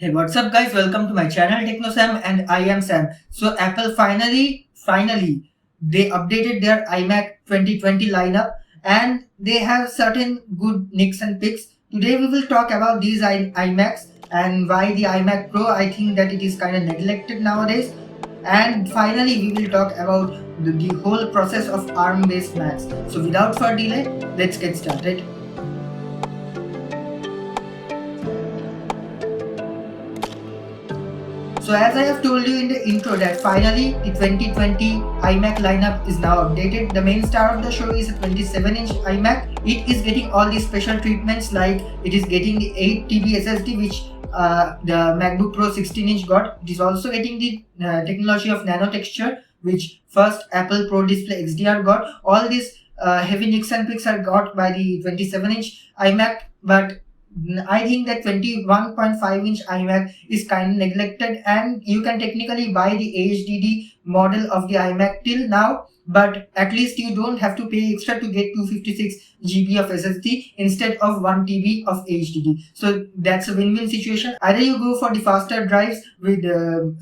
Hey, what's up guys? Welcome to my channel TechnoSam and I am Sam. So Apple finally they updated their iMac 2020 lineup and they have certain good nicks and picks. Today we will talk about these iMacs and why the iMac Pro, I think that it is kind of neglected nowadays. And finally we will talk about the whole process of ARM based Macs. So without further delay, let's get started. So as I have told you in the intro that finally the 2020 iMac lineup is now updated. The main star of the show is a 27-inch iMac. It is getting all these special treatments like it is getting the 8 TB SSD which the MacBook Pro 16-inch got. It is also getting the technology of nano texture which first Apple Pro Display XDR got. All these heavy nicks and picks are got by the 27-inch iMac, but I think that 21.5-inch iMac is kind of neglected, and you can technically buy the HDD model of the iMac till now, but at least you don't have to pay extra to get 256 GB of SSD instead of 1 TB of HDD. So that's a win-win situation. Either you go for the faster drives with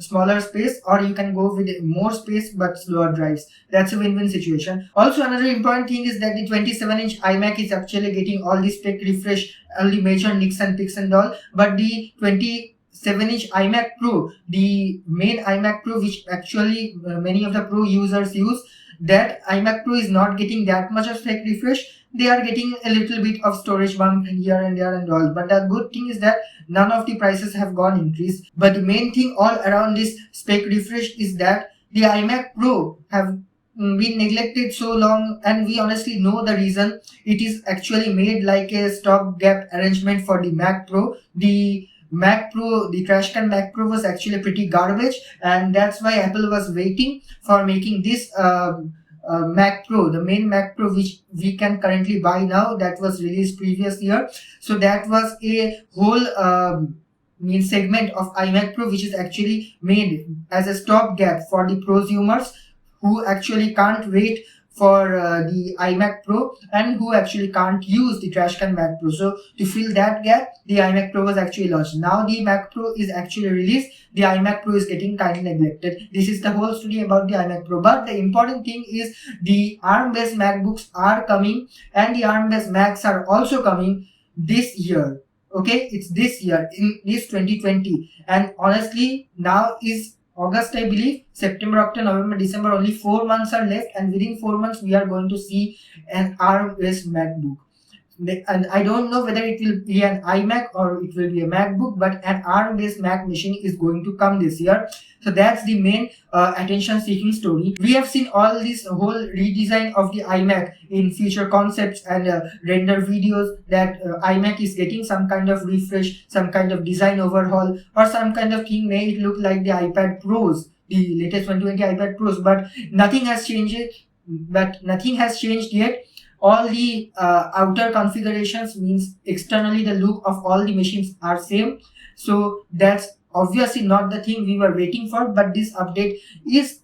smaller space, or you can go with more space but slower drives. That's a win-win situation. Also, another important thing is that the 27-inch iMac is actually getting all the spec refresh, all the major nicks and picks and all, but the 27-inch iMac Pro, the main iMac Pro which actually many of the Pro users use, that iMac Pro is not getting that much of spec refresh. They are getting a little bit of storage bump here and there and all, but the good thing is that none of the prices have gone increased. But the main thing all around this spec refresh is that the iMac Pro have been neglected so long, and we honestly know the reason. It is actually made like a stopgap arrangement for the Mac Pro. The Mac Pro, the trash can Mac Pro was actually pretty garbage, and that's why Apple was waiting for making this Mac Pro, the main Mac Pro which we can currently buy now, that was released previous year. So that was a whole mean segment of iMac Pro which is actually made as a stopgap for the prosumers who actually can't wait for the iMac Pro and who actually can't use the trash can Mac Pro. So to fill that gap, the iMac Pro was actually launched. Now the Mac Pro is actually released. The iMac Pro is getting kind of neglected. This is the whole story about the iMac Pro. But the important thing is the ARM-based MacBooks are coming, and the ARM-based Macs are also coming this year. Okay, it's this year in this 2020, and honestly now is August, I believe. September, October, November, December, only 4 months are left, and within 4 months we are going to see an ARM-based MacBook. And I don't know whether it will be an iMac or it will be a MacBook, but an ARM-based Mac machine is going to come this year. So that's the main attention-seeking story. We have seen all this whole redesign of the iMac in future concepts and render videos that iMac is getting some kind of refresh, some kind of design overhaul, or some kind of thing. May it look like the iPad Pros, the latest 120 iPad Pros, but nothing has changed. Nothing has changed yet. All the outer configurations, means externally the look of all the machines are same. So that's obviously not the thing we were waiting for, but this update is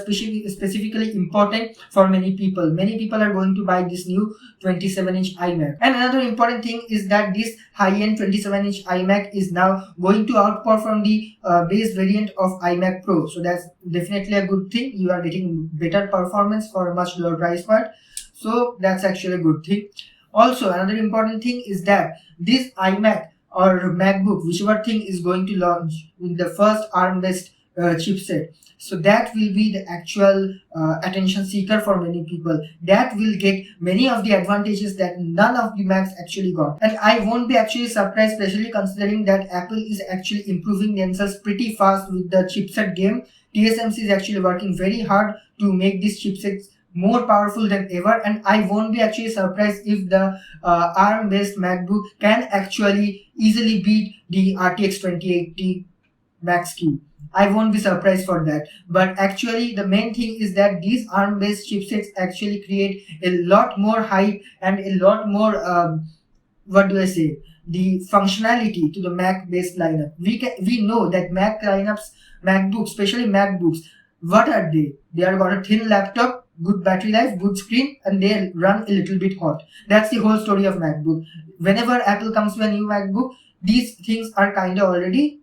specifically important for many people. Many people are going to buy this new 27-inch iMac. And another important thing is that this high-end 27-inch iMac is now going to outperform the base variant of iMac Pro. So that's definitely a good thing. You are getting better performance for a much lower price point. So that's actually a good thing. Also, another important thing is that this iMac or MacBook, whichever thing is going to launch with the first ARM-based chipset, so that will be the actual attention seeker for many people. That will get many of the advantages that none of the Macs actually got. And I won't be actually surprised, especially considering that Apple is actually improving themselves pretty fast with the chipset game. TSMC is actually working very hard to make these chipsets more powerful than ever, and I won't be actually surprised if the ARM-based MacBook can actually easily beat the RTX 2080 Max-Q. I won't be surprised for that. But actually the main thing is that these ARM-based chipsets actually create a lot more hype and a lot more what do I say, the functionality to the Mac-based lineup. We know that Mac lineups, MacBooks, especially MacBooks, what are they? They are got a thin laptop, good battery life, good screen, and they run a little bit hot. That's the whole story of MacBook. Whenever Apple comes with a new MacBook, these things are kind of already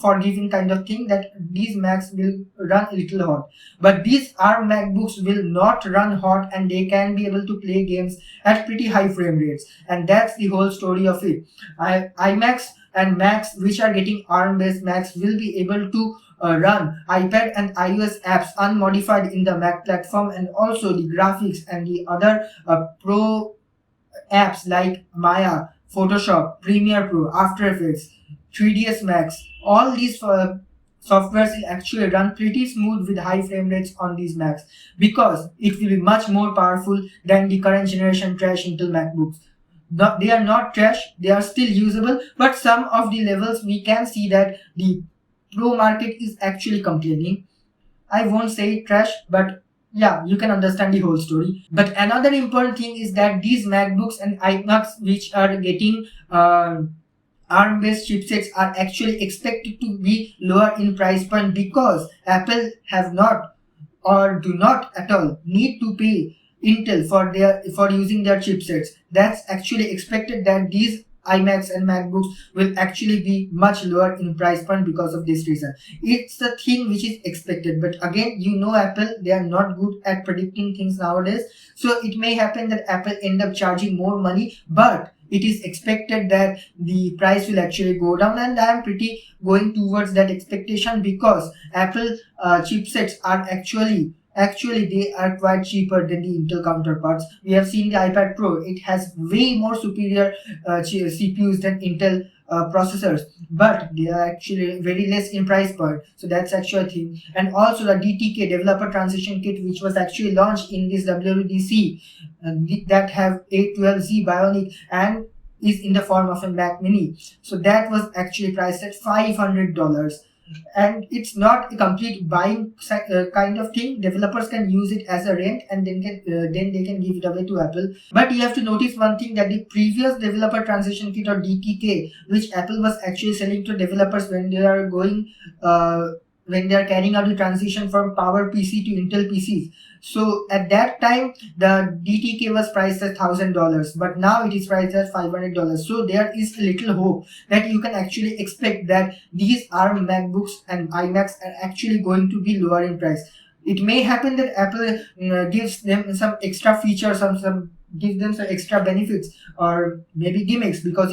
forgiving kind of thing, that these Macs will run a little hot. But these ARM MacBooks will not run hot, and they can be able to play games at pretty high frame rates, and that's the whole story of it. iMacs and Macs which are getting ARM based Macs will be able to run iPad and iOS apps unmodified in the Mac platform, and also the graphics and the other pro apps like Maya, Photoshop, Premiere Pro, After Effects, 3ds Max. All these softwares will actually run pretty smooth with high frame rates on these Macs, because it will be much more powerful than the current generation trash Intel MacBooks. They are not trash, they are still usable, but some of the levels we can see that the pro market is actually complaining. I won't say trash, but yeah, you can understand the whole story. But another important thing is that these MacBooks and iMacs which are getting ARM based chipsets are actually expected to be lower in price point, because Apple have not or do not at all need to pay Intel for using their chipsets. That's actually expected, that these iMacs and MacBooks will actually be much lower in price point because of this reason. It's the thing which is expected, but again, Apple, they are not good at predicting things nowadays. So it may happen that Apple end up charging more money, but it is expected that the price will actually go down, and I am pretty going towards that expectation, because Apple chipsets are actually they are quite cheaper than the Intel counterparts. We have seen the iPad Pro, it has way more superior CPUs than Intel processors, but they are actually very less in price point. So that's actually a thing. And also the DTK developer transition kit, which was actually launched in this WWDC, that have 812Z Bionic and is in the form of a Mac Mini. So that was actually priced at $500. And it's not a complete buying kind of thing. Developers can use it as a rent, and then they can give it away to Apple. But you have to notice one thing, that the previous developer transition kit, or DTK, which Apple was actually selling to developers when they are going when they are carrying out the transition from Power PC to Intel PCs. So at that time, the DTK was priced at $1,000, but now it is priced at $500. So there is a little hope that you can actually expect that these ARM MacBooks and iMacs are actually going to be lower in price. It may happen that Apple gives them some extra features, give them some extra benefits, or maybe gimmicks, because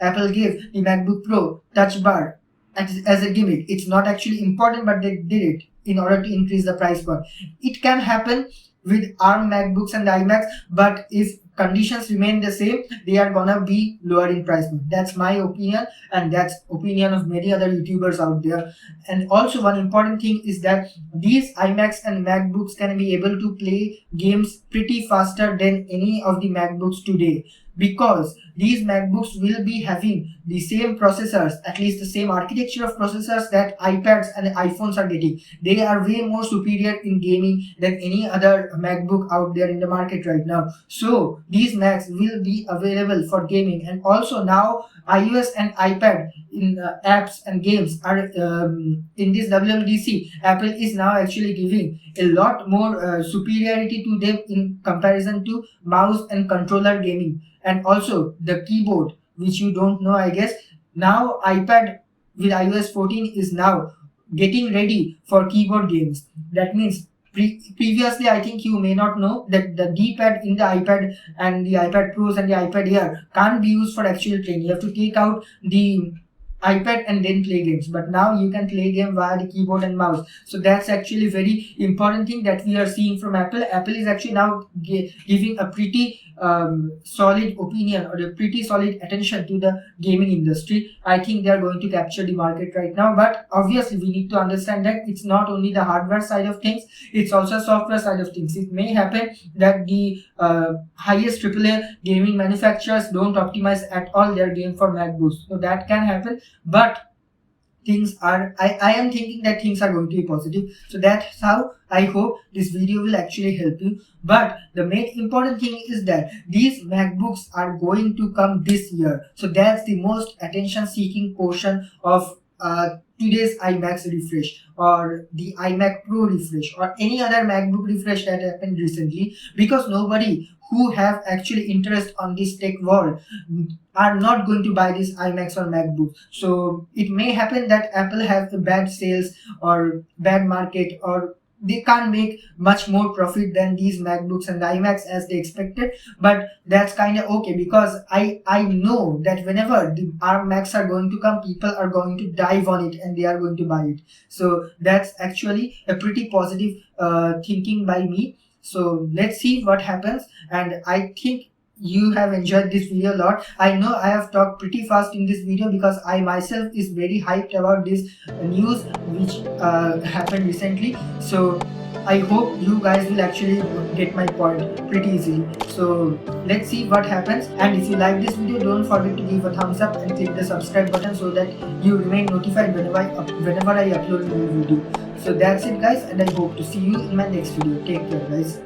Apple gave the MacBook Pro Touch Bar as a gimmick. It's not actually important, but they did it in order to increase the price point. It can happen with ARM MacBooks and iMacs, but if conditions remain the same, they are gonna be lower in price point. That's my opinion, and that's opinion of many other YouTubers out there. And also one important thing is that these iMacs and MacBooks can be able to play games pretty faster than any of the MacBooks today, because these MacBooks will be having the same processors, at least the same architecture of processors that iPads and iPhones are getting. They are way more superior in gaming than any other MacBook out there in the market right now. So these Macs will be available for gaming, and also now iOS and iPad in apps and games are in this WWDC. Apple is now actually giving a lot more superiority to them in comparison to mouse and controller gaming. And also the keyboard, which you don't know, I guess. Now iPad with iOS 14 is now getting ready for keyboard games. That means previously, I think you may not know that the D-pad in the iPad and the iPad Pros and the iPad Air can't be used for actual playing. You have to take out the iPad and then play games, but now you can play game via the keyboard and mouse. So that's actually very important thing that we are seeing from Apple. Apple is actually now giving a pretty solid opinion, or a pretty solid attention to the gaming industry. I think they are going to capture the market right now, but obviously we need to understand that it's not only the hardware side of things, it's also software side of things. It may happen that the highest AAA gaming manufacturers don't optimize at all their game for MacBooks, so that can happen. But things are, I am thinking that things are going to be positive. So that's how I hope this video will actually help you. But the main important thing is that these MacBooks are going to come this year. So that's the most attention seeking portion of today's iMac refresh, or the iMac Pro refresh, or any other MacBook refresh that happened recently, because nobody who have actually interest on this tech world are not going to buy this iMacs or MacBook. So it may happen that Apple have a bad sales or bad market, or they can't make much more profit than these MacBooks and iMacs as they expected. But that's kind of okay, because I know that whenever the ARM Macs are going to come, people are going to dive on it and they are going to buy it. So that's actually a pretty positive thinking by me. So let's see what happens, and I think you have enjoyed this video a lot. I know I have talked pretty fast in this video because I myself is very hyped about this news which happened recently. So I hope you guys will actually get my point pretty easily. So let's see what happens, and if you like this video, don't forget to give a thumbs up and click the subscribe button so that you remain notified whenever I upload a new video. So that's it guys, and I hope to see you in my next video. Take care guys.